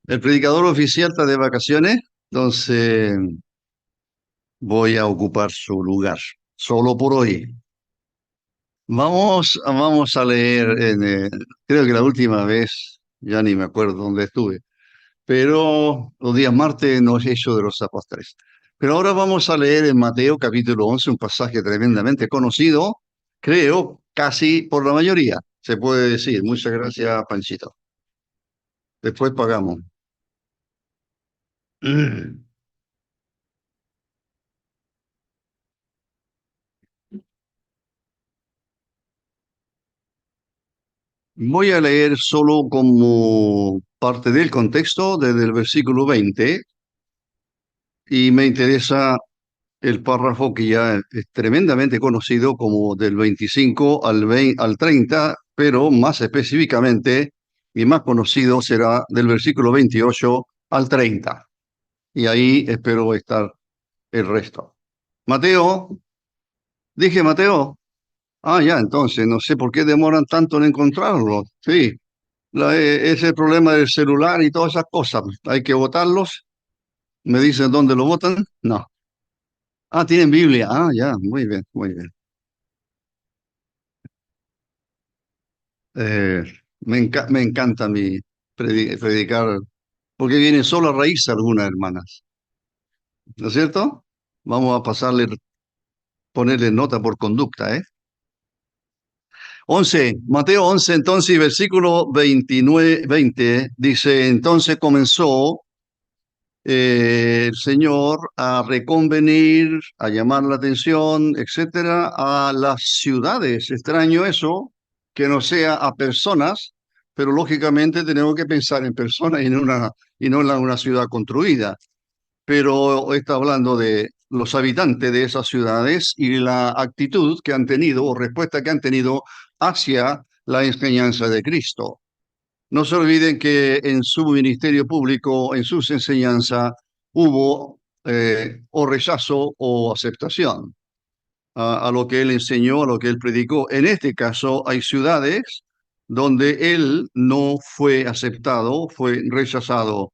El predicador oficial está de vacaciones, entonces voy a ocupar su lugar, solo por hoy. Vamos a leer, creo que la última vez, ya ni me acuerdo dónde estuve, pero los días martes no es Hechos de los Apóstoles. Pero ahora vamos a leer en Mateo capítulo 11 un pasaje tremendamente conocido, creo, casi por la mayoría, se puede decir. Muchas gracias, Panchito. Después pagamos. Voy a leer solo como parte del contexto desde el versículo 20 y me interesa el párrafo que ya es tremendamente conocido como del 25 al 30, pero más específicamente y más conocido será del versículo 28 al 30. Y ahí espero estar el resto. Mateo, dije Mateo. Ah, ya, entonces, no sé por qué demoran tanto en encontrarlo. Sí. Ese problema del celular y todas esas cosas. Hay que votarlos. ¿Me dicen dónde lo votan? No. Ah, tienen Biblia. Ah, ya, muy bien, muy bien. Eh, me encanta mi predicar, porque viene solo a raíz algunas hermanas. ¿No es cierto? Vamos a ponerle nota por conducta, ¿eh? 11, Mateo 11, entonces, y versículo 29, 20, dice, entonces comenzó el Señor a reconvenir, a llamar la atención, etcétera, a las ciudades. Extraño eso, que no sea a personas, pero lógicamente tenemos que pensar en personas y no en una ciudad construida. Pero está hablando de los habitantes de esas ciudades y la actitud que han tenido o respuesta que han tenido hacia la enseñanza de Cristo. No se olviden que en su ministerio público, en sus enseñanzas, hubo o rechazo o aceptación a lo que él enseñó, a lo que él predicó. En este caso, hay ciudades donde él no fue aceptado, fue rechazado.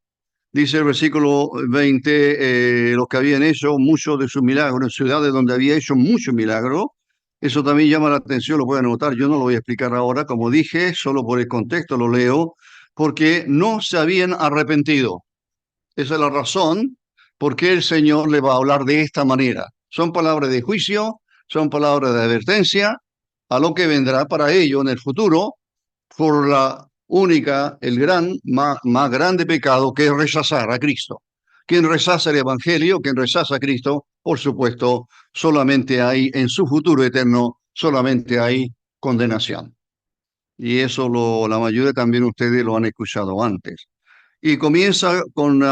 Dice el versículo 20, los que habían hecho muchos de sus milagros, en ciudades donde había hecho muchos milagros. Eso también llama la atención, lo pueden notar. Yo no lo voy a explicar ahora, como dije, solo por el contexto lo leo, porque no se habían arrepentido. Esa es la razón por qué el Señor le va a hablar de esta manera. Son palabras de juicio, son palabras de advertencia a lo que vendrá para ellos en el futuro por la única, el gran, más grande pecado que es rechazar a Cristo. Quien rechaza el Evangelio, quien rechaza a Cristo, por supuesto, solamente hay en su futuro eterno, solamente hay condenación. Y eso la mayoría también ustedes lo han escuchado antes. Y comienza con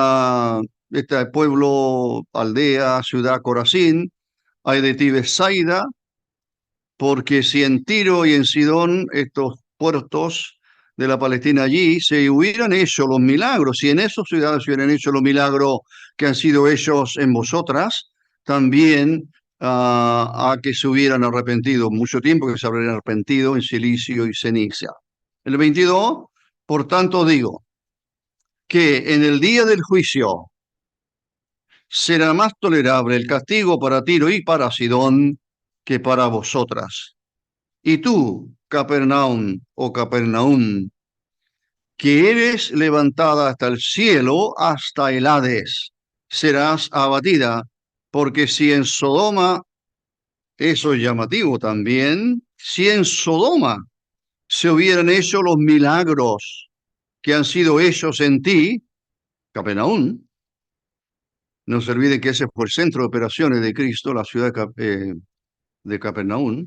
este pueblo, aldea, ciudad, Corazín, hay de ti Bethsaida, porque si en Tiro y en Sidón, estos puertos de la Palestina allí, se hubieran hecho los milagros, si en esas ciudades se hubieran hecho los milagros que han sido hechos en vosotras, también a que se hubieran arrepentido, mucho tiempo que se habrían arrepentido en silicio y ceniza. El 22, por tanto digo, que en el día del juicio será más tolerable el castigo para Tiro y para Sidón que para vosotras. Y tú, Capernaum o Capernaum, que eres levantada hasta el cielo, hasta el Hades, serás abatida, porque si en Sodoma, eso es llamativo también, si en Sodoma se hubieran hecho los milagros que han sido hechos en ti, Capernaum, no se olvide que ese fue el centro de operaciones de Cristo, la ciudad de Capernaum,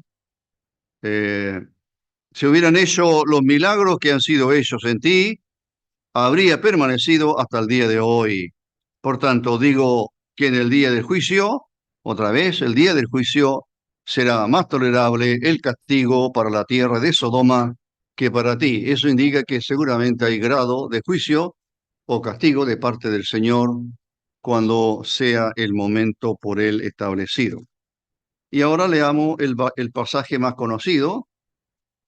eh, se hubieran hecho los milagros que han sido hechos en ti, habría permanecido hasta el día de hoy. Por tanto, digo que en el día del juicio, otra vez, el día del juicio será más tolerable el castigo para la tierra de Sodoma que para ti. Eso indica que seguramente hay grado de juicio o castigo de parte del Señor cuando sea el momento por él establecido. Y ahora leamos el pasaje más conocido,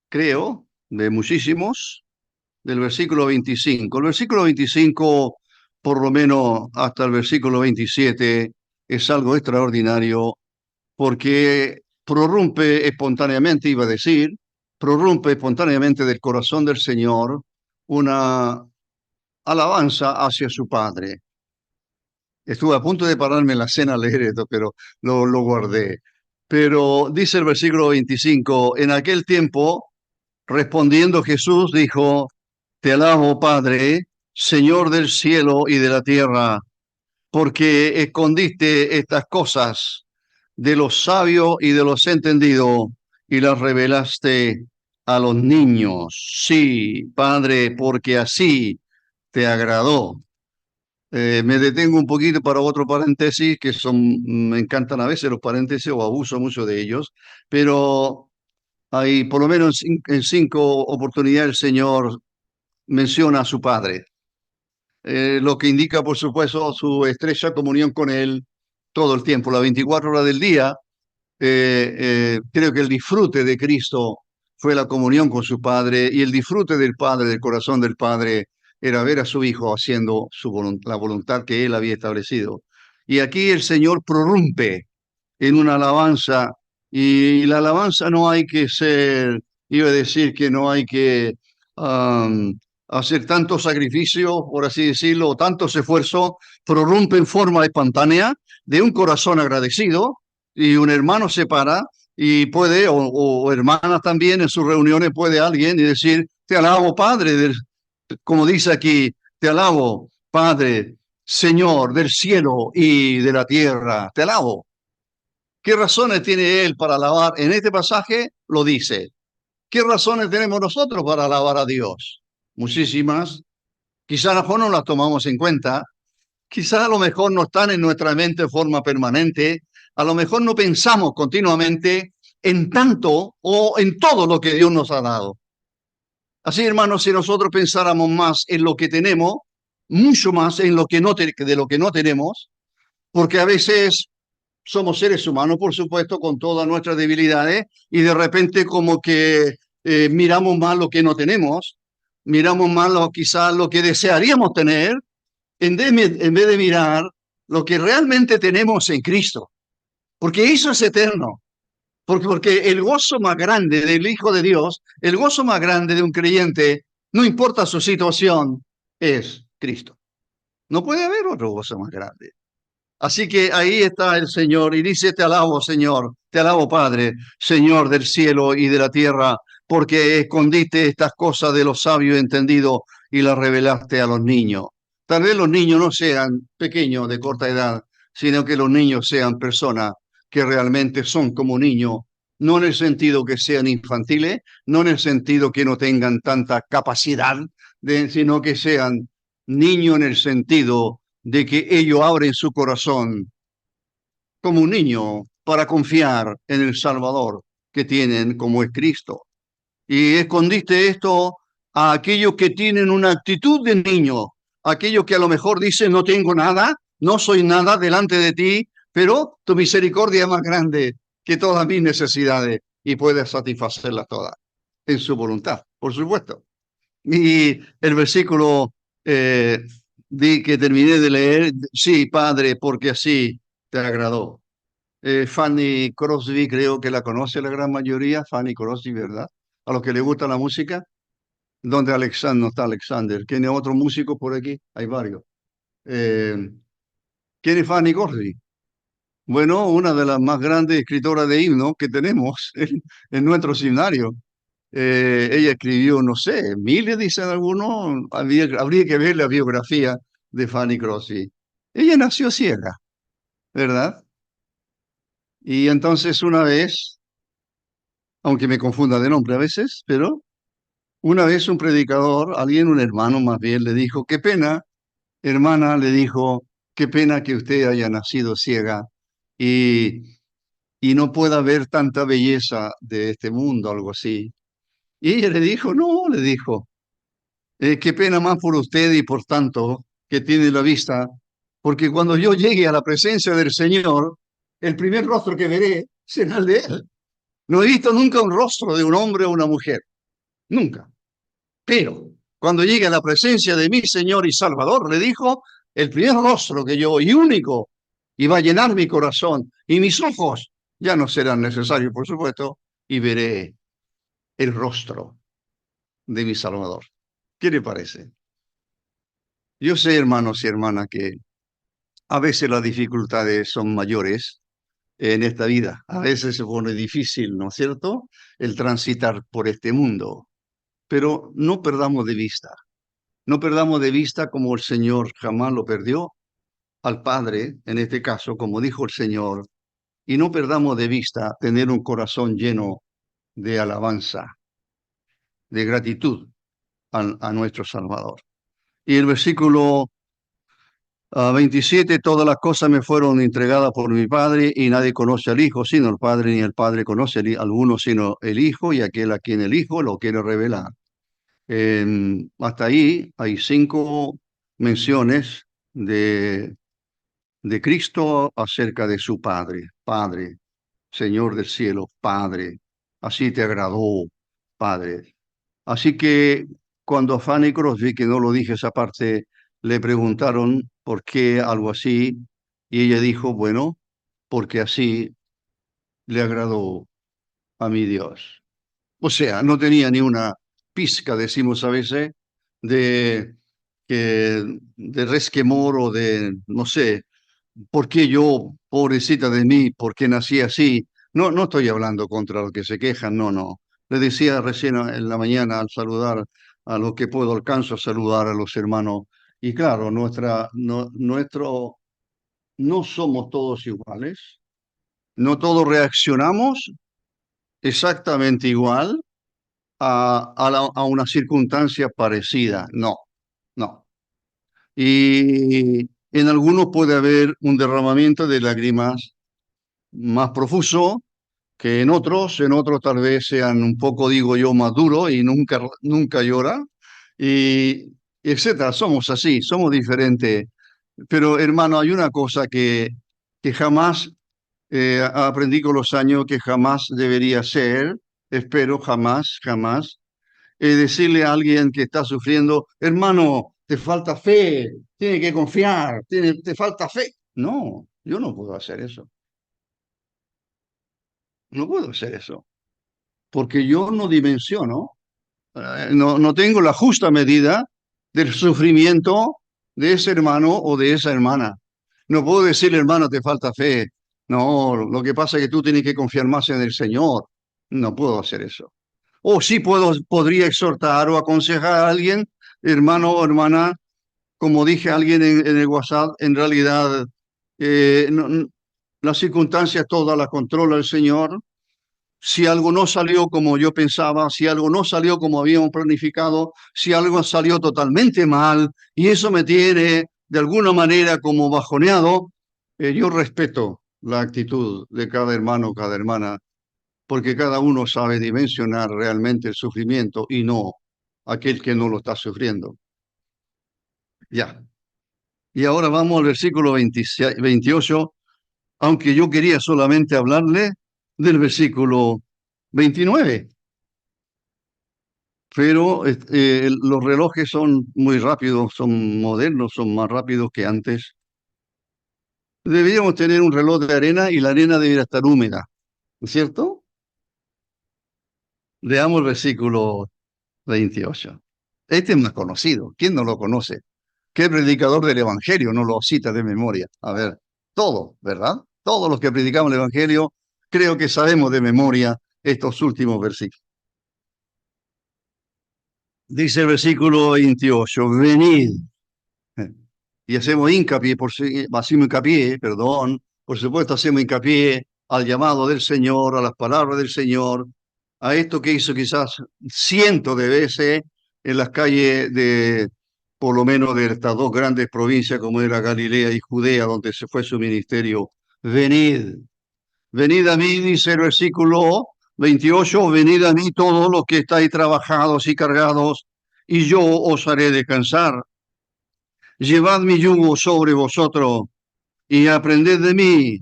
creo, de muchísimos, del versículo 25. El versículo 25, por lo menos hasta el versículo 27, es algo extraordinario porque prorrumpe espontáneamente, iba a decir, prorrumpe espontáneamente del corazón del Señor una alabanza hacia su Padre. Estuve a punto de pararme en la cena a leer esto, pero lo guardé. Pero dice el versículo 25, en aquel tiempo, respondiendo Jesús, dijo, te alabo, Padre, Señor del cielo y de la tierra, porque escondiste estas cosas de los sabios y de los entendidos y las revelaste a los niños. Sí, Padre, porque así te agradó. Me detengo un poquito para otro paréntesis, que me encantan a veces los paréntesis o abuso mucho de ellos, pero hay por lo menos en cinco oportunidades el Señor menciona a su Padre, lo que indica, por supuesto, su estrecha comunión con Él todo el tiempo, las 24 horas del día. Creo que el disfrute de Cristo fue la comunión con su Padre, y el disfrute del Padre, del corazón del Padre, era ver a su Hijo haciendo la voluntad que Él había establecido. Y aquí el Señor prorrumpe en una alabanza, y la alabanza no hay que ser, iba a decir que no hay que hacer tanto sacrificio, por así decirlo, o tantos esfuerzos, prorrumpe en forma espontánea de un corazón agradecido, y un hermano se para y puede, o hermanas también en sus reuniones, puede alguien y decir, te alabo, Padre, como dice aquí, te alabo, Padre, Señor del cielo y de la tierra, te alabo. ¿Qué razones tiene él para alabar? En este pasaje lo dice. ¿Qué razones tenemos nosotros para alabar a Dios? Muchísimas. Quizá a lo mejor no las tomamos en cuenta. Quizá a lo mejor no están en nuestra mente de forma permanente. A lo mejor no pensamos continuamente en tanto o en todo lo que Dios nos ha dado. Así, hermanos, si nosotros pensáramos más en lo que tenemos, mucho más en lo que de lo que no tenemos, porque a veces somos seres humanos, por supuesto, con todas nuestras debilidades, y de repente como que miramos más lo que no tenemos, miramos más quizás lo que desearíamos tener, en vez de mirar lo que realmente tenemos en Cristo, porque eso es eterno. Porque el gozo más grande del Hijo de Dios, el gozo más grande de un creyente, no importa su situación, es Cristo. No puede haber otro gozo más grande. Así que ahí está el Señor y dice, te alabo, Señor, te alabo, Padre, Señor del cielo y de la tierra, porque escondiste estas cosas de los sabios entendidos y las revelaste a los niños. Tal vez los niños no sean pequeños de corta edad, sino que los niños sean personas que realmente son como niños, no en el sentido que sean infantiles, no en el sentido que no tengan tanta capacidad, sino que sean niños en el sentido de que ellos abren su corazón como un niño para confiar en el Salvador que tienen como es Cristo. Y escondiste esto a aquellos que tienen una actitud de niño, aquellos que a lo mejor dicen no tengo nada, no soy nada delante de ti, pero tu misericordia es más grande que todas mis necesidades y puedes satisfacerlas todas en su voluntad, por supuesto. Y el versículo que terminé de leer, sí, Padre, porque así te agradó. Fanny Crosby, creo que la conoce la gran mayoría, Fanny Crosby, ¿verdad? A los que les gusta la música. ¿Dónde Alexander? No está Alexander. ¿Tiene otro músico por aquí? Hay varios. Eh, ¿Quién es Fanny Crosby? Bueno, una de las más grandes escritoras de himnos que tenemos en nuestro seminario. Ella escribió, no sé, miles, dicen algunos, habría que ver la biografía de Fanny Crosby. Ella nació ciega, ¿verdad? Y entonces una vez, aunque me confunda de nombre a veces, pero una vez un predicador, alguien, un hermano más bien, le dijo, qué pena, hermana, le dijo, qué pena que usted haya nacido ciega y, y no pueda ver tanta belleza de este mundo, algo así. Y ella le dijo, no, le dijo. Qué pena más por usted y por tanto que tiene la vista, porque cuando yo llegue a la presencia del Señor, el primer rostro que veré será el de Él. No he visto nunca un rostro de un hombre o una mujer, nunca. Pero Cuando llegue a la presencia de mi Señor y Salvador, le dijo, el primer rostro que yo, y único, y va a llenar mi corazón, y mis ojos ya no serán necesarios, por supuesto, y veré el rostro de mi Salvador. ¿Qué le parece? Yo sé, hermanos y hermanas, que a veces las dificultades son mayores en esta vida. A veces se pone difícil, ¿no es cierto?, el transitar por este mundo. Pero no perdamos de vista. No perdamos de vista como el Señor jamás lo perdió al Padre, en este caso, como dijo el Señor, y no perdamos de vista tener un corazón lleno de alabanza, de gratitud a nuestro Salvador. Y el versículo 27, todas las cosas me fueron entregadas por mi Padre y nadie conoce al Hijo sino el Padre, ni el Padre conoce a alguno sino el Hijo y aquel a quien el Hijo lo quiere revelar. Hasta ahí hay 5 menciones de Cristo acerca de su Padre. Padre, Señor del cielo, Padre, así te agradó, Padre. Así que cuando a Fanny Crosby, que no lo dije esa parte, le preguntaron por qué algo así, y ella dijo, bueno, porque así le agradó a mi Dios. O sea, no tenía ni una pizca, decimos a veces, de, de resquemor o de, no sé, ¿por qué yo, pobrecita de mí, por qué nací así? No, no estoy hablando contra los que se quejan, no, no. Le decía recién en la mañana al saludar a los que puedo alcanzo a saludar a los hermanos. Y claro, no somos todos iguales, no todos reaccionamos exactamente igual a una circunstancia parecida. No, no. Y en algunos puede haber un derramamiento de lágrimas más profuso que en otros tal vez sean un poco, digo yo, más duros y nunca llora, y etcétera. Somos así, somos diferentes. Pero hermano, hay una cosa que jamás aprendí con los años que jamás debería ser, espero jamás, jamás, decirle a alguien que está sufriendo, hermano, te falta fe, tiene que confiar, te falta fe. No, yo no puedo hacer eso. No puedo hacer eso, porque yo no dimensiono, no tengo la justa medida del sufrimiento de ese hermano o de esa hermana. No puedo decirle, hermano, te falta fe. No, lo que pasa es que tú tienes que confiar más en el Señor. No puedo hacer eso. O sí podría exhortar o aconsejar a alguien, hermano o hermana, como dije a alguien en el WhatsApp, en realidad las circunstancias todas las controla el Señor. Si algo no salió como yo pensaba, si algo no salió como habíamos planificado, si algo salió totalmente mal y eso me tiene de alguna manera como bajoneado, yo respeto la actitud de cada hermano, cada hermana, porque cada uno sabe dimensionar realmente el sufrimiento y no aquel que no lo está sufriendo. Ya. Y ahora vamos al versículo 28, aunque yo quería solamente hablarle del versículo 29. Pero los relojes son muy rápidos, son modernos, son más rápidos que antes. Deberíamos tener un reloj de arena y la arena debería estar húmeda, ¿no es cierto? Leamos el versículo 28. Este es más conocido. ¿Quién no lo conoce? ¿Qué predicador del Evangelio no lo cita de memoria? A ver, todo, ¿verdad? Todos los que predicamos el Evangelio creo que sabemos de memoria estos últimos versículos. Dice el versículo 28, venid. Y hacemos hincapié, hacemos hincapié, perdón, por supuesto hacemos hincapié al llamado del Señor, a las palabras del Señor, a esto que hizo quizás cientos de veces en las calles de, por lo menos de estas 2 grandes provincias como era Galilea y Judea, donde se fue su ministerio. Venid, venid a mí, dice el versículo 28, venid a mí todos los que estáis trabajados y cargados, y yo os haré descansar. Llevad mi yugo sobre vosotros y aprended de mí,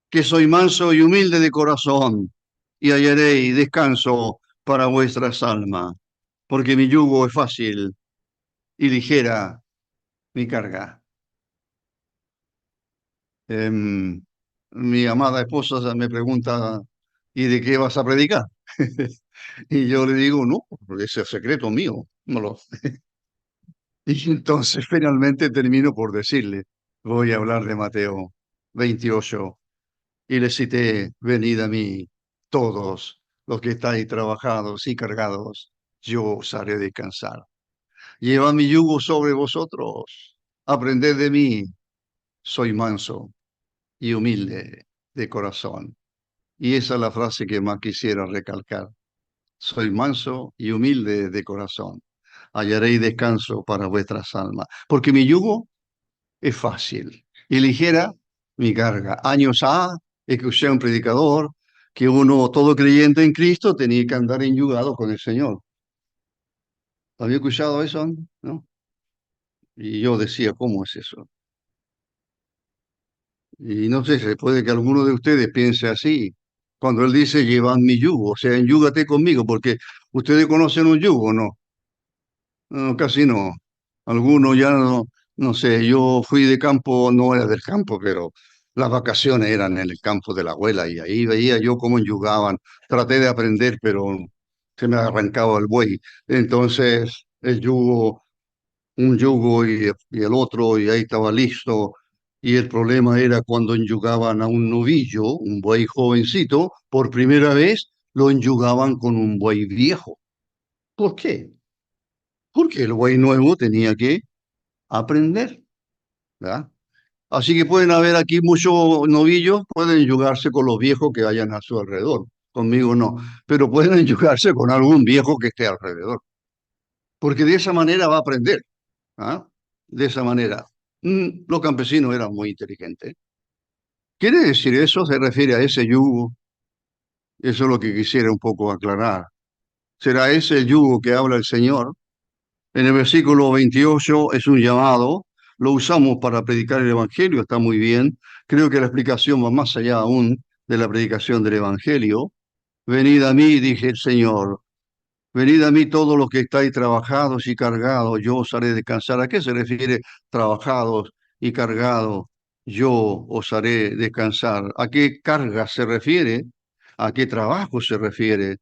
que soy manso y humilde de corazón, y hallaréis descanso para vuestras almas, porque mi yugo es fácil y ligera mi carga. Em, Mi amada esposa me pregunta, ¿y de qué vas a predicar? Y yo le digo, no, ese es secreto mío. No lo... Y entonces finalmente termino por decirle, voy a hablar de Mateo 28 y le cité, venid a mí todos los que estáis trabajados y cargados, yo os haré descansar. Llevad mi yugo sobre vosotros, aprended de mí, soy manso y humilde de corazón. Y esa es la frase que más quisiera recalcar. Soy manso y humilde de corazón. Hallaréis descanso para vuestras almas. Porque mi yugo es fácil y ligera mi carga. Años A, escuché a un predicador que uno, todo creyente en Cristo, tenía que andar enyugado con el Señor. ¿Había escuchado eso? ¿No? Y yo decía, ¿cómo es eso? Y no sé, se puede que alguno de ustedes piense así. Cuando él dice, llevad mi yugo, o sea, enyúgate conmigo, porque ustedes conocen un yugo, ¿no? No, casi no. Algunos ya no, no sé, yo fui de campo, no era del campo, pero las vacaciones eran en el campo de la abuela y ahí veía yo cómo enyugaban. Traté de aprender, pero se me arrancaba el buey. Entonces, el yugo, un yugo y el otro, y ahí estaba listo. Y el problema era cuando enyugaban a un novillo, un buey jovencito, por primera vez lo enyugaban con un buey viejo. ¿Por qué? Porque el buey nuevo tenía que aprender, ¿verdad? Así que pueden haber aquí muchos novillos, pueden enyugarse con los viejos que hayan a su alrededor. Conmigo no, pero pueden enyugarse con algún viejo que esté alrededor, porque de esa manera va a aprender, ¿ah? De esa manera. Los campesinos eran muy inteligentes. ¿Quiere decir eso? Se refiere a ese yugo. Eso es lo que quisiera un poco aclarar. ¿Será ese el yugo que habla el Señor? En el versículo 28 es un llamado, lo usamos para predicar el Evangelio, está muy bien. Creo que la explicación va más allá aún de la predicación del Evangelio. Venid a mí, dije el Señor, venid a mí todos los que estáis trabajados y cargados, yo os haré descansar. ¿A qué se refiere trabajados y cargados? Yo os haré descansar. ¿A qué carga se refiere? ¿A qué trabajo se refiere?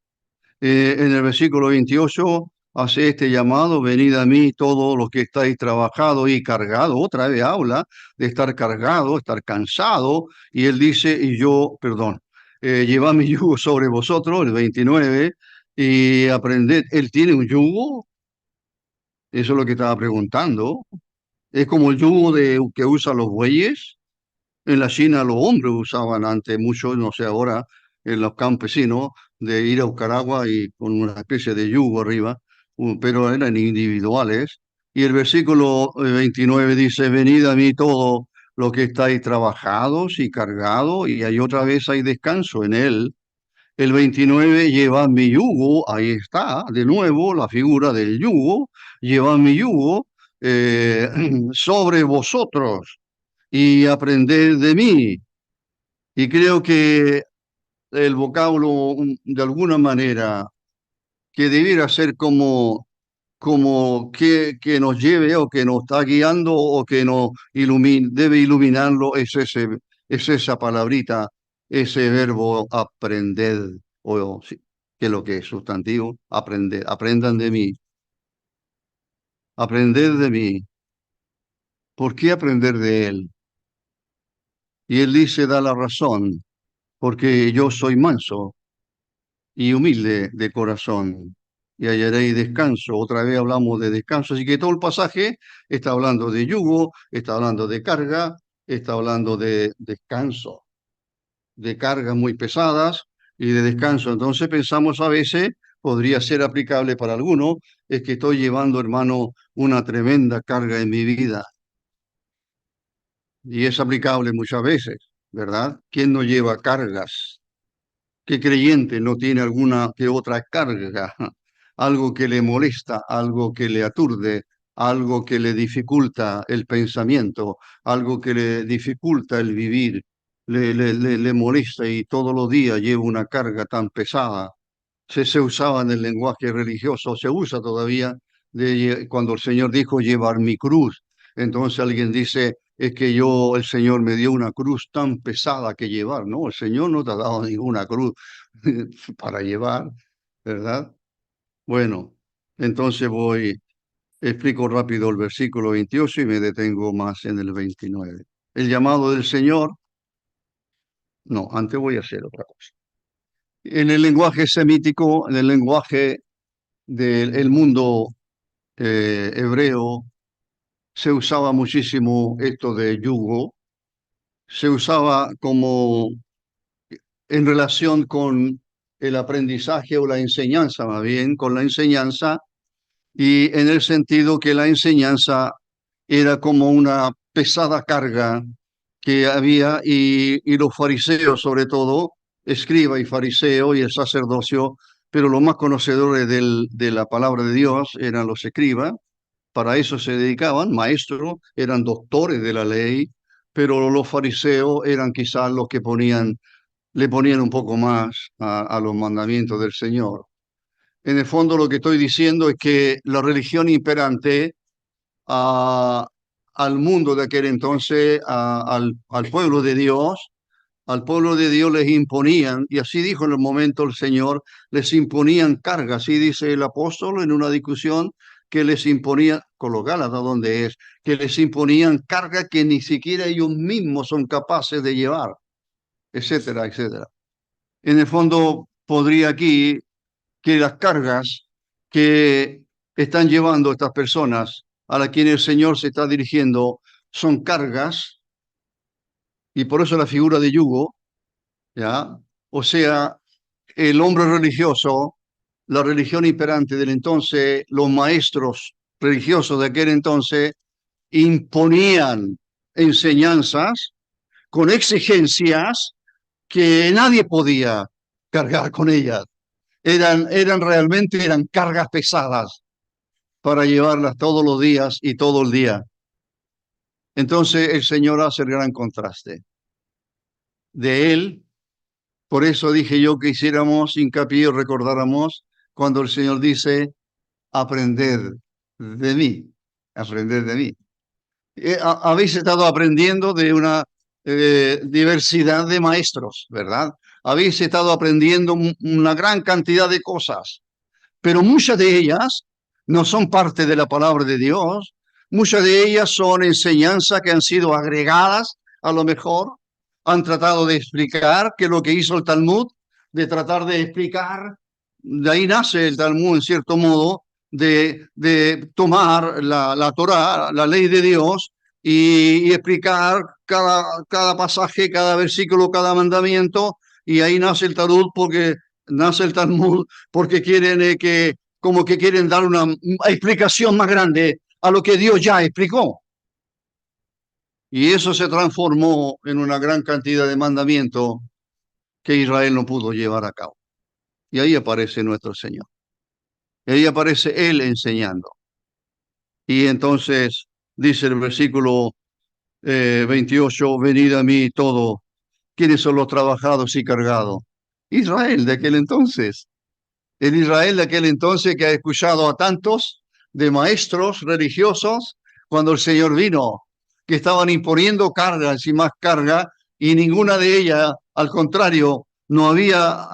En el versículo 28 hace este llamado, venid a mí todos los que estáis trabajados y cargados, otra vez habla de estar cargado, estar cansado, y él dice, y yo, perdón, llevad mi yugo sobre vosotros, el 29, y aprended, él tiene un yugo, eso es lo que estaba preguntando, es como el yugo que usan los bueyes. En la China los hombres usaban antes mucho, no sé ahora, en los campesinos, de ir a buscar agua y con una especie de yugo arriba, pero eran individuales. Y el versículo 29 dice, venid a mí todos los que estáis trabajados y cargados, y hay otra vez hay descanso en él. El 29, llevad mi yugo, ahí está, de nuevo la figura del yugo, llevad mi yugo sobre vosotros y aprended de mí. Y creo que el vocablo, de alguna manera, que debiera ser como que nos lleve o que nos está guiando o que nos debe iluminarlo, es esa palabrita, ese verbo aprender, o sí, que es lo que es sustantivo, aprender, aprendan de mí, aprender de mí. ¿Por qué aprender de él? Y él dice, da la razón, porque yo soy manso y humilde de corazón, y hallaréis descanso. Otra vez hablamos de descanso, así que todo el pasaje está hablando de yugo, está hablando de carga, está hablando de descanso, de cargas muy pesadas y de descanso. Entonces pensamos a veces, podría ser aplicable para algunos, es que estoy llevando, hermano, una tremenda carga en mi vida, y es aplicable muchas veces, ¿verdad? ¿Quién no lleva cargas? ¿Qué creyente no tiene alguna que otra carga? Algo que le molesta, algo que le aturde, algo que le dificulta el pensamiento, algo que le dificulta el vivir, le molesta y todos los días lleva una carga tan pesada. Se usaba en el lenguaje religioso, se usa todavía, cuando el Señor dijo llevar mi cruz. Entonces alguien dice, es que el Señor me dio una cruz tan pesada que llevar. No, el Señor no te ha dado ninguna cruz para llevar, ¿verdad? Bueno, entonces explico rápido el versículo 28 y me detengo más en el 29. El llamado del Señor, no, antes voy a hacer otra cosa. En el lenguaje semítico, en el lenguaje del mundo hebreo, se usaba muchísimo esto de yugo, se usaba como en relación con el aprendizaje o la enseñanza, más bien, con la enseñanza, y en el sentido que la enseñanza era como una pesada carga que había, y los fariseos, sobre todo, escriba y fariseo y el sacerdocio, pero los más conocedores de la palabra de Dios eran los escribas. Para eso se dedicaban, maestros, eran doctores de la ley, pero los fariseos eran quizás los que le ponían un poco más a los mandamientos del Señor. En el fondo lo que estoy diciendo es que la religión imperante a- al mundo de aquel entonces, al pueblo de Dios, al pueblo de Dios les imponían, y así dijo en el momento el Señor, les imponían cargas, así dice el apóstol en una discusión, que les imponían, con los Gálatas donde es, que les imponían cargas que ni siquiera ellos mismos son capaces de llevar, etcétera, etcétera. En el fondo, podría aquí que las cargas que están llevando estas personas a las quienes el Señor se está dirigiendo son cargas, y por eso la figura de yugo, ¿ya? O sea, el hombre religioso, la religión imperante del entonces, los maestros religiosos de aquel entonces imponían enseñanzas con exigencias que nadie podía cargar con ellas. Eran cargas pesadas para llevarlas todos los días y todo el día. Entonces el Señor hace el gran contraste. De Él, por eso dije yo que hiciéramos hincapié o recordáramos cuando el Señor dice, aprender de mí, aprender de mí. Habéis estado aprendiendo de una diversidad de maestros, ¿verdad? Habéis estado aprendiendo una gran cantidad de cosas, pero muchas de ellas no son parte de la palabra de Dios. Muchas de ellas son enseñanzas que han sido agregadas, a lo mejor. Han tratado de explicar que lo que hizo el Talmud, de tratar de explicar, de ahí nace el Talmud en cierto modo, de tomar la Torá, la ley de Dios, y explicar cada pasaje, cada versículo, cada mandamiento, y ahí nace el Talmud porque quieren como que quieren dar una explicación más grande a lo que Dios ya explicó. Y eso se transformó en una gran cantidad de mandamientos que Israel no pudo llevar a cabo. Y ahí aparece nuestro Señor. Y ahí aparece Él enseñando. Y entonces dice el versículo 28, venid a mí todo, ¿quiénes son los trabajados y cargados? Israel de aquel entonces. El Israel de aquel entonces que ha escuchado a tantos de maestros religiosos cuando el Señor vino, que estaban imponiendo cargas y más carga, y ninguna de ellas, al contrario, no había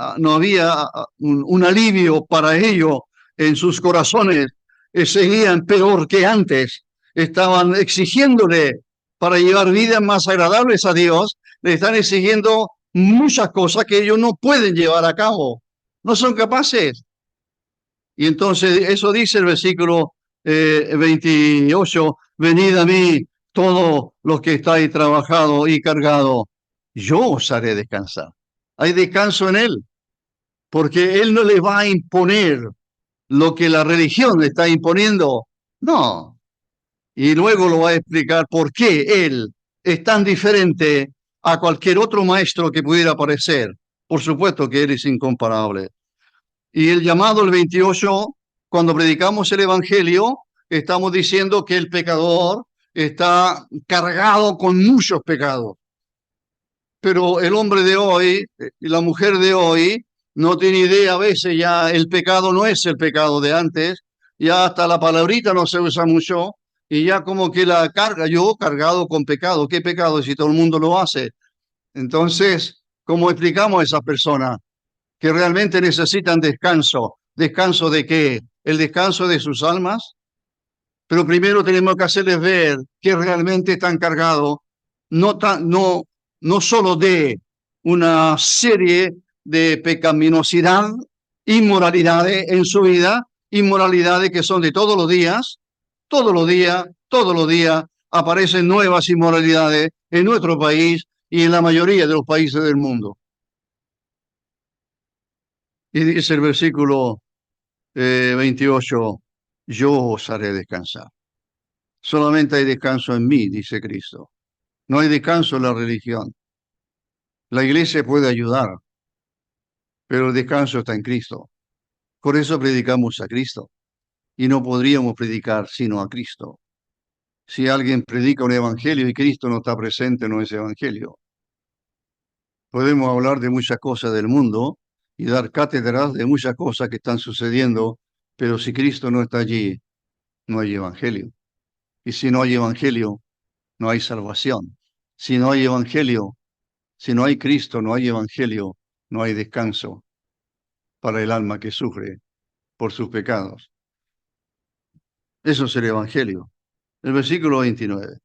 un alivio para ellos en sus corazones. Seguían peor que antes, estaban exigiéndole para llevar vidas más agradables a Dios, le están exigiendo muchas cosas que ellos no pueden llevar a cabo, no son capaces. Y entonces eso dice el versículo 28, venid a mí todos los que estáis trabajados y cargados, yo os haré descansar. Hay descanso en Él, porque Él no le va a imponer lo que la religión le está imponiendo, no. Y luego lo va a explicar por qué Él es tan diferente a cualquier otro maestro que pudiera aparecer. Por supuesto que Él es incomparable. Y el llamado el 28, cuando predicamos el Evangelio, estamos diciendo que el pecador está cargado con muchos pecados. Pero el hombre de hoy y la mujer de hoy no tiene idea, a veces ya el pecado no es el pecado de antes, Ya hasta la palabrita no se usa mucho y ya como que la carga, yo cargado con pecado. ¿Qué pecado si todo el mundo lo hace? Entonces, ¿cómo explicamos a esas personas que realmente necesitan descanso? ¿Descanso de qué? ¿El descanso de sus almas? Pero primero tenemos que hacerles ver que realmente están cargados, no solo de una serie de pecaminosidad, inmoralidades en su vida, inmoralidades que son de todos los días aparecen nuevas inmoralidades en nuestro país y en la mayoría de los países del mundo. Y dice el versículo 28, yo os haré descansar. Solamente hay descanso en mí, dice Cristo. No hay descanso en la religión. La iglesia puede ayudar, pero el descanso está en Cristo. Por eso predicamos a Cristo y no podríamos predicar sino a Cristo. Si alguien predica un evangelio y Cristo no está presente, no es evangelio. Podemos hablar de muchas cosas del mundo y dar cátedras de muchas cosas que están sucediendo, pero si Cristo no está allí, no hay evangelio. Y si no hay evangelio, no hay salvación. Si no hay evangelio, si no hay Cristo, no hay evangelio, no hay descanso para el alma que sufre por sus pecados. Eso es el evangelio. El versículo 29.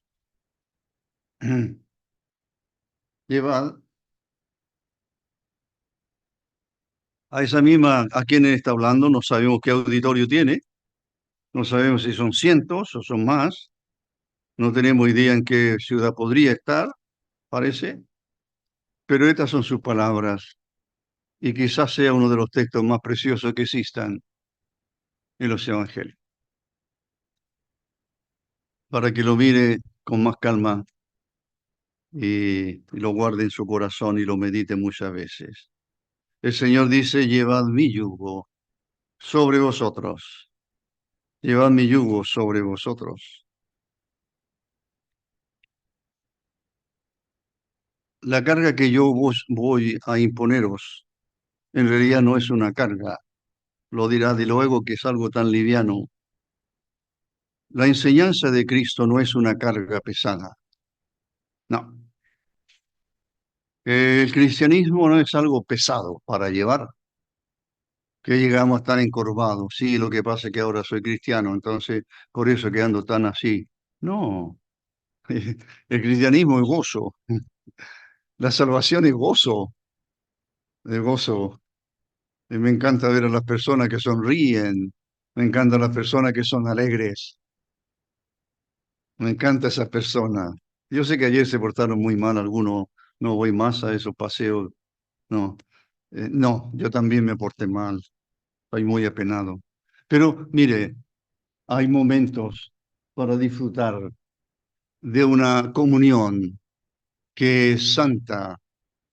Llevad a esa misma, a quien él está hablando, no sabemos qué auditorio tiene, no sabemos si son cientos o son más, no tenemos idea en qué ciudad podría estar, parece, pero estas son sus palabras y quizás sea uno de los textos más preciosos que existan en los evangelios, para que lo mire con más calma y lo guarde en su corazón y lo medite muchas veces. El Señor dice, llevad mi yugo sobre vosotros, llevad mi yugo sobre vosotros. La carga que yo vos voy a imponeros en realidad no es una carga, lo dirá de luego que es algo tan liviano. La enseñanza de Cristo no es una carga pesada, no. El cristianismo no es algo pesado para llevar, que llegamos a estar encorvados. Sí, lo que pasa es que ahora soy cristiano, entonces por eso que ando tan así. No, el cristianismo es gozo, la salvación es gozo. Me encanta ver a las personas que sonríen, me encantan las personas que son alegres, me encanta esas personas. Yo sé que ayer se portaron muy mal algunos, no voy más a esos paseos, no, no, yo también me porté mal, estoy muy apenado. Pero mire, hay momentos para disfrutar de una comunión que es santa,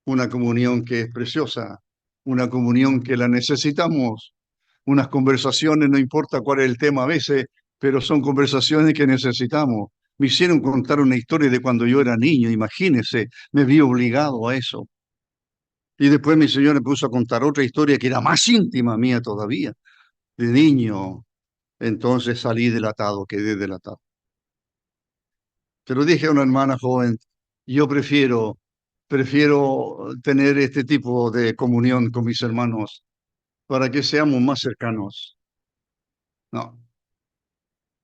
una comunión que es preciosa, una comunión que la necesitamos, unas conversaciones, no importa cuál es el tema a veces, pero son conversaciones que necesitamos. Me hicieron contar una historia de cuando yo era niño, imagínese, me vi obligado a eso. Y después mi señor me puso a contar otra historia que era más íntima mía todavía, de niño. Entonces salí delatado, quedé delatado. Pero dije a una hermana joven, yo prefiero tener este tipo de comunión con mis hermanos para que seamos más cercanos. No,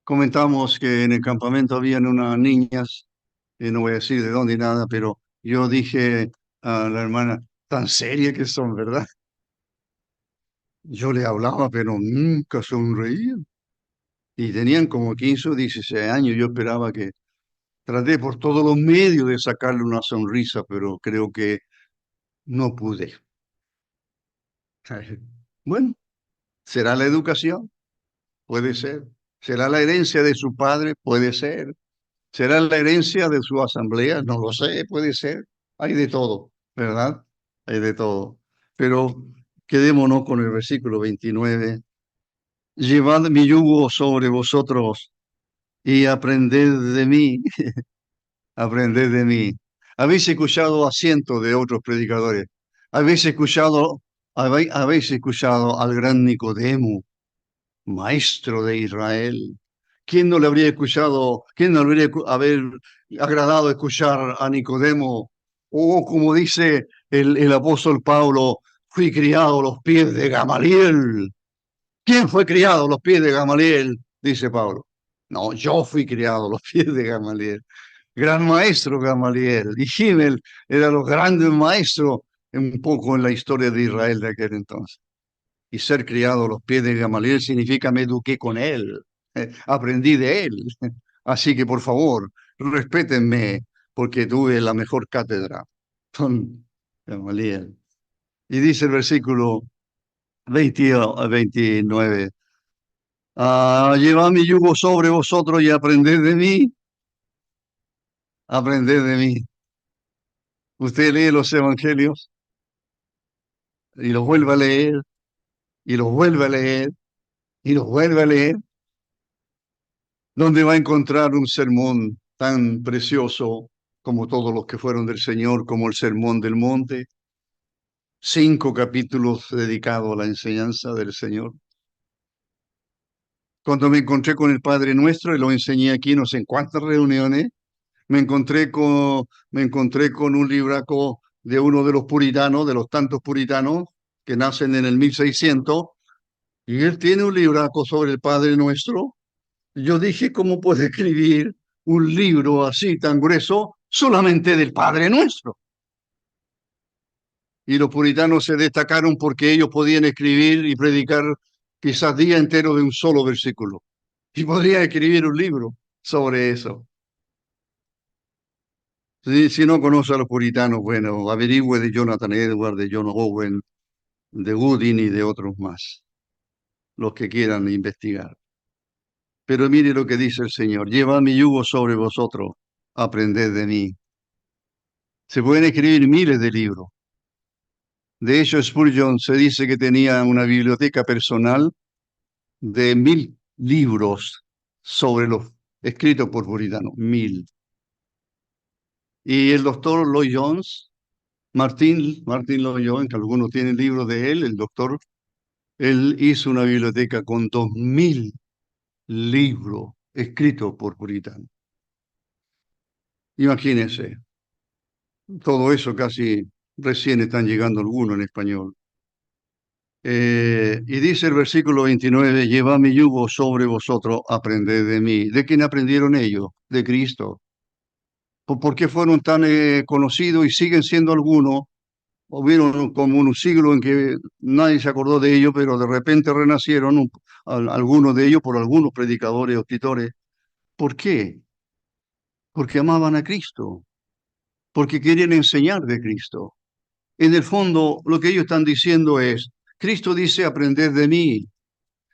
comentamos que en el campamento habían unas niñas, no voy a decir de dónde y nada, pero yo dije a la hermana, tan seria que son, ¿verdad? Yo le hablaba, pero nunca sonreían. Y tenían como 15 o 16 años. Yo esperaba que traté por todos los medios de sacarle una sonrisa, pero creo que no pude. Bueno, ¿será la educación? Puede ser. ¿Será la herencia de su padre? Puede ser. ¿Será la herencia de su asamblea? No lo sé, puede ser. Hay de todo, ¿verdad? Hay de todo. Pero quedémonos con el versículo 29. Llevad mi yugo sobre vosotros y aprended de mí, aprended de mí. Habéis escuchado a cientos de otros predicadores. Habéis escuchado al gran Nicodemo. maestro de Israel. ¿Quién no le habría escuchado, quién no le habría haber agradado escuchar a Nicodemo? O como dice el apóstol Pablo, fui criado a los pies de Gamaliel. ¿Quién fue criado a los pies de Gamaliel? Dice Pablo. No, yo fui criado a los pies de Gamaliel. Gran maestro Gamaliel. Y Himmel era los grandes maestros un poco en la historia de Israel de aquel entonces. Y ser criado a los pies de Gamaliel significa me eduqué con él, aprendí de él. Así que por favor, respétenme porque tuve la mejor cátedra con Gamaliel. Y dice el versículo 20 a 29, llevad mi yugo sobre vosotros y aprended de mí. Usted lee los evangelios y los vuelve a leer y los vuelve a leer y los vuelve a leer, donde va a encontrar un sermón tan precioso como todos los que fueron del Señor, como el Sermón del Monte, 5 capítulos dedicados a la enseñanza del Señor. Cuando me encontré con el Padre Nuestro, y lo enseñé aquí no sé en cuántas reuniones, me encontré con un libraco de uno de los puritanos, de los tantos puritanos que nacen en el 1600, y él tiene un libraco sobre el Padre Nuestro. Yo dije, ¿cómo puede escribir un libro así tan grueso solamente del Padre Nuestro? Y los puritanos se destacaron porque ellos podían escribir y predicar quizás día entero de un solo versículo. Y podrían escribir un libro sobre eso. Si no conoce a los puritanos, bueno, averigüe de Jonathan Edwards, de John Owen, de Gooding y de otros más, los que quieran investigar. Pero mire lo que dice el Señor, llevad mi yugo sobre vosotros, aprended de mí. Se pueden escribir miles de libros. De hecho, Spurgeon se dice que tenía una biblioteca personal de 1000 libros sobre los escritos por puritanos, 1000. Y el doctor Lloyd Jones, Martin Lloyd Jones, que algunos tienen libros de él, el doctor, él hizo una biblioteca con 2000 libros escritos por puritanos. Imagínense, todo eso casi recién están llegando algunos en español. Y dice el versículo 29, llevad mi yugo sobre vosotros, aprended de mí. ¿De quién aprendieron ellos? De Cristo. ¿Por qué fueron tan conocidos y siguen siendo algunos? Hubieron como un siglo en que nadie se acordó de ellos, pero de repente renacieron algunos de ellos por algunos predicadores o escritores. ¿Por qué? Porque amaban a Cristo, porque querían enseñar de Cristo. En el fondo, lo que ellos están diciendo es, Cristo dice, aprended de mí.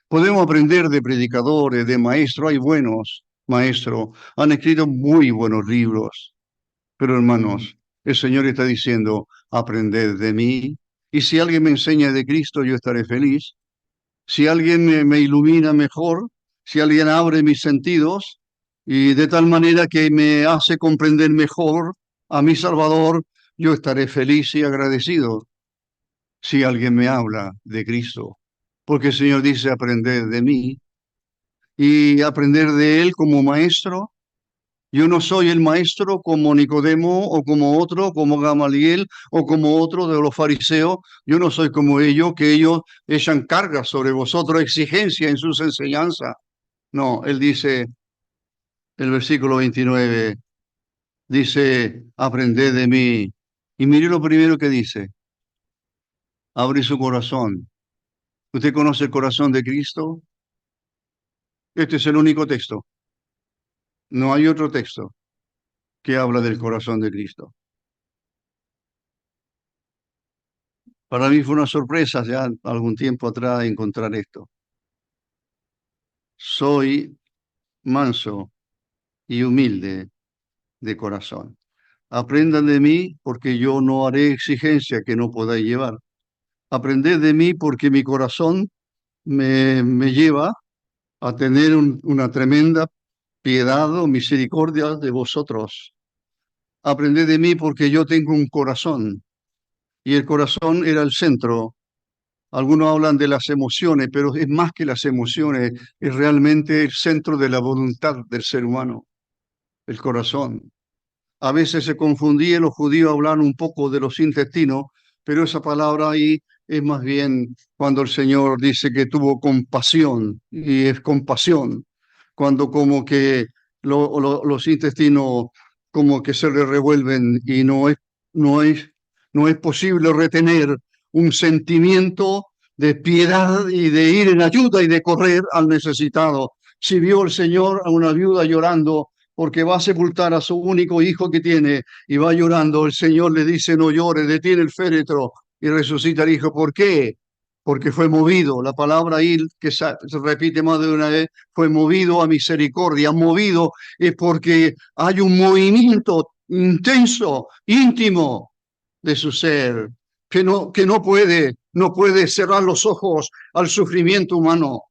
Podemos aprender de predicadores, de maestros, hay buenos maestros, han escrito muy buenos libros, pero hermanos, el Señor está diciendo, aprended de mí, y si alguien me enseña de Cristo, yo estaré feliz. Si alguien me ilumina mejor, si alguien abre mis sentidos, y de tal manera que me hace comprender mejor a mi Salvador, yo estaré feliz y agradecido si alguien me habla de Cristo. Porque el Señor dice, aprended de mí, y aprender de Él como maestro. Yo no soy el maestro como Nicodemo o como otro, como Gamaliel o como otro de los fariseos. Yo no soy como ellos, que ellos echan cargas sobre vosotros, exigencia en sus enseñanzas. No, él dice, el versículo 29, dice, aprended de mí. Y mire lo primero que dice, abre su corazón. ¿Usted conoce el corazón de Cristo? Este es el único texto. No hay otro texto que habla del corazón de Cristo. Para mí fue una sorpresa ya algún tiempo atrás encontrar esto. Soy manso y humilde de corazón. Aprendan de mí porque yo no haré exigencia que no podáis llevar. Aprended de mí porque mi corazón me lleva a tener una tremenda piedad o misericordia de vosotros. Aprended de mí porque yo tengo un corazón y el corazón era el centro Algunos hablan de las emociones, pero es más que las emociones, es realmente el centro de la voluntad del ser humano, el corazón. A veces se confundía, los judíos hablan un poco de los intestinos, pero esa palabra ahí es más bien cuando el Señor dice que tuvo compasión, y es compasión, cuando como que los intestinos como que se le revuelven y no es, no es posible retener un sentimiento de piedad y de ir en ayuda y de correr al necesitado. Si vio el Señor a una viuda llorando porque va a sepultar a su único hijo que tiene y va llorando, el Señor le dice: no llore, detiene el féretro, y resucita el hijo. ¿Por qué? Porque fue movido. La palabra ahí, que se repite más de una vez, fue movido a misericordia. Movido es porque hay un movimiento intenso, íntimo de su ser, que no puede cerrar los ojos al sufrimiento humano.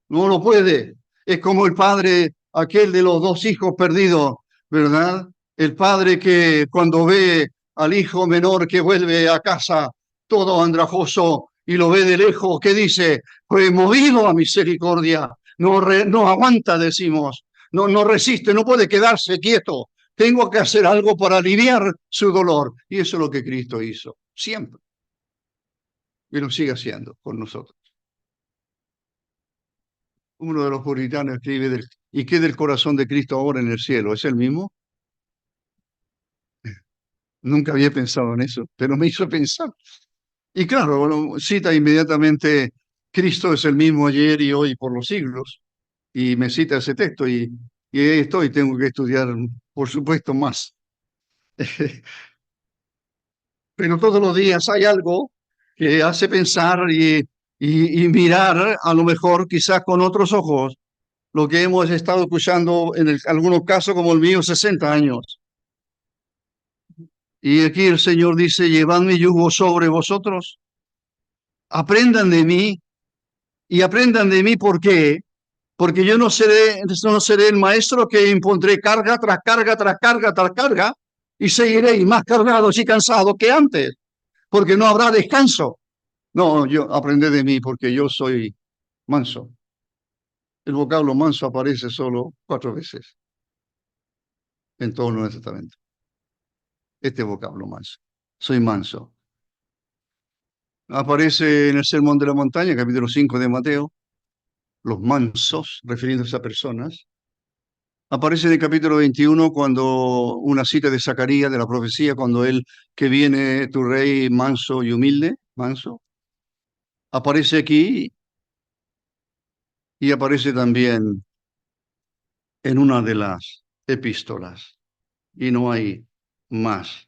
No lo puede. Es como el padre, aquel de los dos hijos perdidos, ¿verdad? El padre que cuando ve al hijo menor que vuelve a casa todo andrajoso y lo ve de lejos, ¿qué dice? Pues movido a misericordia, no aguanta, decimos, no resiste, no puede quedarse quieto. Tengo que hacer algo para aliviar su dolor. Y eso es lo que Cristo hizo, siempre. Y lo sigue haciendo con nosotros. Uno de los puritanos escribe: ¿y qué del corazón de Cristo ahora en el cielo? ¿Es el mismo? Nunca había pensado en eso, pero me hizo pensar. Y claro, bueno, cita inmediatamente: Cristo es el mismo ayer y hoy por los siglos. Y me cita ese texto y ahí estoy, tengo que estudiar, por supuesto, más. Pero todos los días hay algo que hace pensar y mirar, a lo mejor quizás con otros ojos, lo que hemos estado escuchando en algunos casos, como el mío, 60 años. Y aquí el Señor dice: llevad mi yugo sobre vosotros, aprendan de mí, y aprendan de mí. ¿Por qué? Porque yo no seré el maestro que impondré carga tras carga, tras carga, tras carga, y seguiréis más cargados y cansados que antes, porque no habrá descanso. No, yo aprended de mí porque yo soy manso. El vocablo manso aparece solo 4 veces en todo el Nuevo Testamento. Este vocablo manso. Soy manso. Aparece en el Sermón de la Montaña, capítulo 5 de Mateo, los mansos, refiriéndose a personas. Aparece en el capítulo 21 cuando una cita de Zacarías, de la profecía, cuando él, que viene tu rey manso y humilde, manso. Aparece aquí y aparece también en una de las epístolas. Y no hay más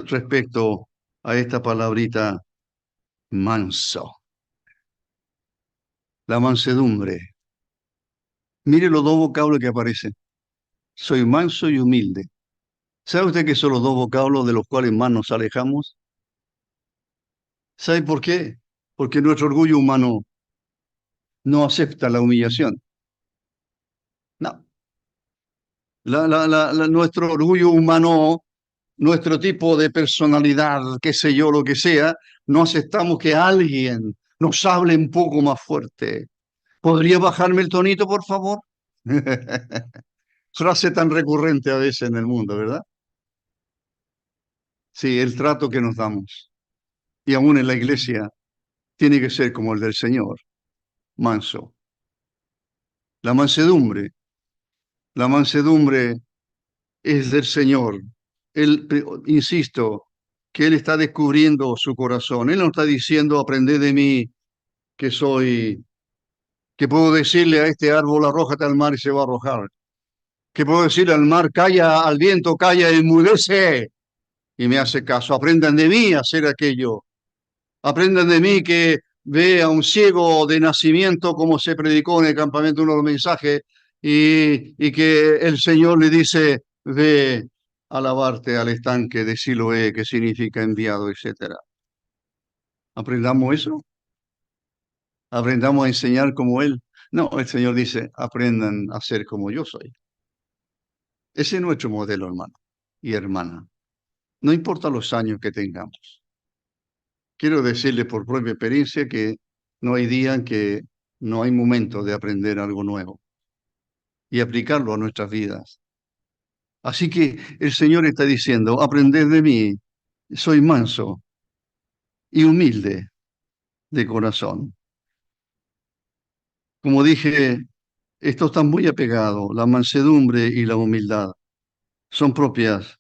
respecto a esta palabrita manso. La mansedumbre. Mire los dos vocablos que aparecen. Soy manso y humilde. ¿Sabe usted que son los dos vocablos de los cuales más nos alejamos? ¿Sabe por qué? Porque nuestro orgullo humano no acepta la humillación. No. Nuestro orgullo humano, nuestro tipo de personalidad, qué sé yo, lo que sea, no aceptamos que alguien nos hable un poco más fuerte. ¿Podría bajarme el tonito, por favor? Frase tan recurrente a veces en el mundo, ¿verdad? Sí, el trato que nos damos. Y aún en la iglesia tiene que ser como el del Señor, manso. La mansedumbre, la mansedumbre es del Señor. Él, insisto, que Él está descubriendo su corazón. Él no está diciendo: aprended de mí, que soy, que puedo decirle a este árbol: arrójate al mar y se va a arrojar. Que puedo decirle al mar: calla, al viento, calla, enmudece, y me hace caso. Aprendan de mí a hacer aquello. Aprendan de mí que ve a un ciego de nacimiento, como se predicó en el campamento, uno de los mensajes, y que el Señor le dice: ve a lavarte al estanque de Siloé, que significa enviado, etcétera. ¿Aprendamos eso? ¿Aprendamos a enseñar como Él? No, el Señor dice: aprendan a ser como yo soy. Ese es nuestro modelo, hermano y hermana. No importa los años que tengamos. quiero decirle por propia experiencia que no hay día en que no hay momento de aprender algo nuevo y aplicarlo a nuestras vidas. Así que el Señor está diciendo, aprended de mí, soy manso y humilde de corazón. Como dije, esto está muy apegado, la mansedumbre y la humildad son propias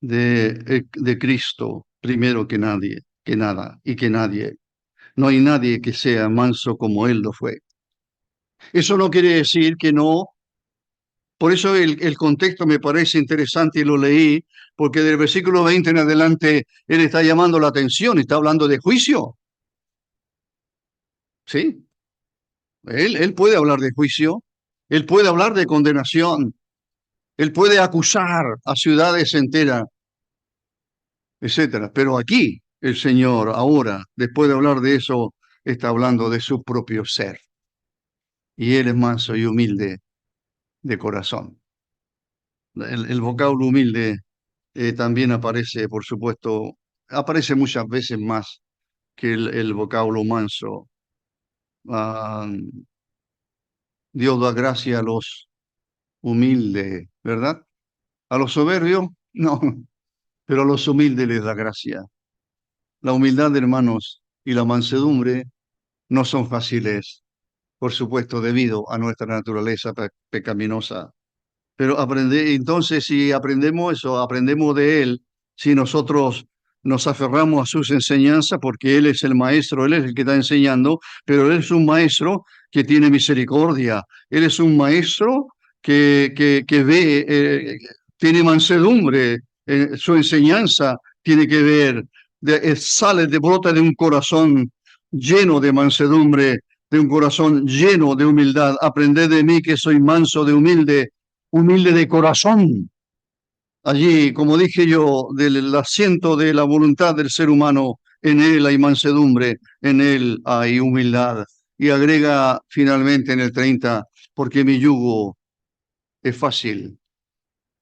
de Cristo, primero que nadie, que nada y que nadie. No hay nadie que sea manso como Él lo fue. Eso no quiere decir que no. Por eso el contexto me parece interesante y lo leí, porque del versículo 20 en adelante Él está llamando la atención, está hablando de juicio. ¿Sí? Él puede hablar de juicio, Él puede hablar de condenación, Él puede acusar a ciudades enteras, etcétera. Pero aquí el Señor, ahora, después de hablar de eso, está hablando de su propio ser. Y Él es manso y humilde de corazón. El vocablo humilde también aparece, por supuesto, aparece muchas veces más que el vocablo manso. Ah, Dios da gracia a los humildes, ¿verdad? A los soberbios, no, pero a los humildes les da gracia. La humildad, hermanos, y la mansedumbre no son fáciles, por supuesto, debido a nuestra naturaleza pecaminosa. Pero entonces, si aprendemos eso, aprendemos de Él, si nosotros nos aferramos a sus enseñanzas, porque Él es el maestro, Él es el que está enseñando, pero Él es un maestro que tiene misericordia, Él es un maestro que ve, tiene mansedumbre, su enseñanza tiene que ver, sale, de brota de un corazón lleno de mansedumbre, de un corazón lleno de humildad. Aprended de mí que soy manso de humilde de corazón. Allí, como dije yo, del asiento de la voluntad del ser humano, en él hay mansedumbre, en él hay humildad. Y agrega finalmente en el 30, porque mi yugo es fácil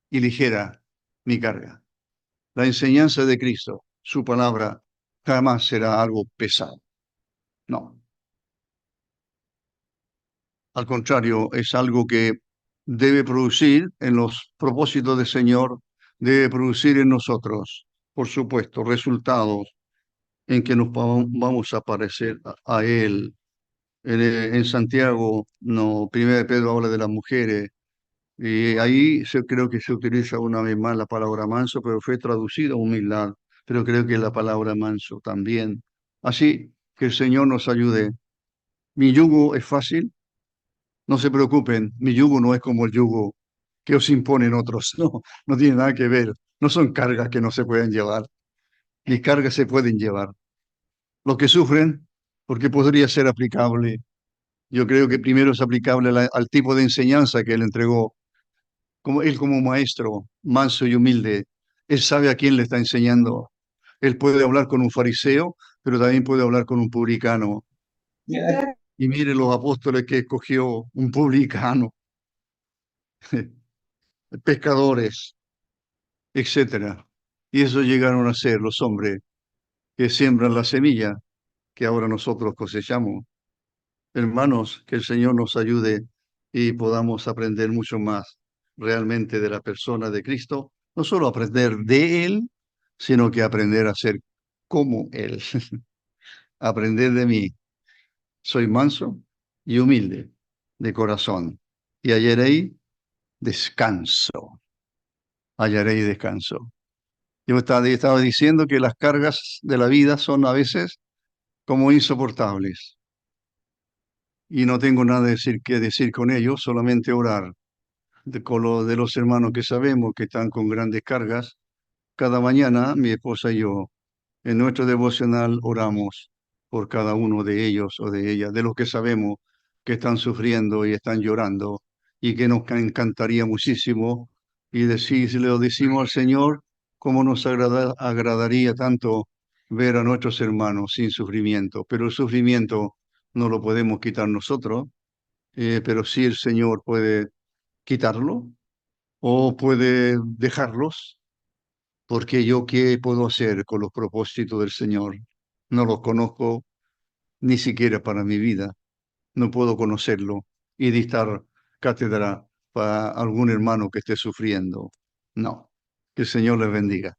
y ligera mi carga. La enseñanza de Cristo, su palabra, jamás será algo pesado. No, al contrario, es algo que debe producir en los propósitos del Señor, debe producir en nosotros, por supuesto, resultados en que nos vamos a parecer a Él. En Santiago, no, primero de Pedro habla de las mujeres, y ahí creo que se utiliza una vez más la palabra manso, pero fue traducida humildad, pero creo que la palabra manso también. Así que el Señor nos ayude. Mi yugo es fácil. No se preocupen, mi yugo no es como el yugo que os imponen otros, no, no tiene nada que ver. No son cargas que no se pueden llevar, mis cargas se pueden llevar. Los que sufren, porque podría ser aplicable, yo creo que primero es aplicable al tipo de enseñanza que él entregó, como él como maestro, manso y humilde, él sabe a quién le está enseñando. Él puede hablar con un fariseo, pero también puede hablar con un publicano. Y mire los apóstoles que escogió un publicano, pescadores, etcétera. Y eso llegaron a ser los hombres que siembran la semilla que ahora nosotros cosechamos. Hermanos, que el Señor nos ayude y podamos aprender mucho más realmente de la persona de Cristo, no solo aprender de Él, sino que aprender a ser como Él. Aprender de mí. Soy manso y humilde de corazón y hallaréis descanso. Hallaréis descanso. Yo estaba diciendo que las cargas de la vida son a veces como insoportables y no tengo nada que decir con ellos, solamente orar con lo de los hermanos que sabemos que están con grandes cargas. Cada mañana mi esposa y yo en nuestro devocional oramos por cada uno de ellos o de ellas, de los que sabemos que están sufriendo y están llorando y que nos encantaría muchísimo y si le lo decimos al Señor, cómo nos agradaría tanto ver a nuestros hermanos sin sufrimiento, pero el sufrimiento no lo podemos quitar nosotros, pero sí el Señor puede quitarlo o puede dejarlos porque yo qué puedo hacer con los propósitos del Señor. No los conozco ni siquiera para mi vida. No puedo conocerlo y dictar cátedra para algún hermano que esté sufriendo. No. Que el Señor les bendiga.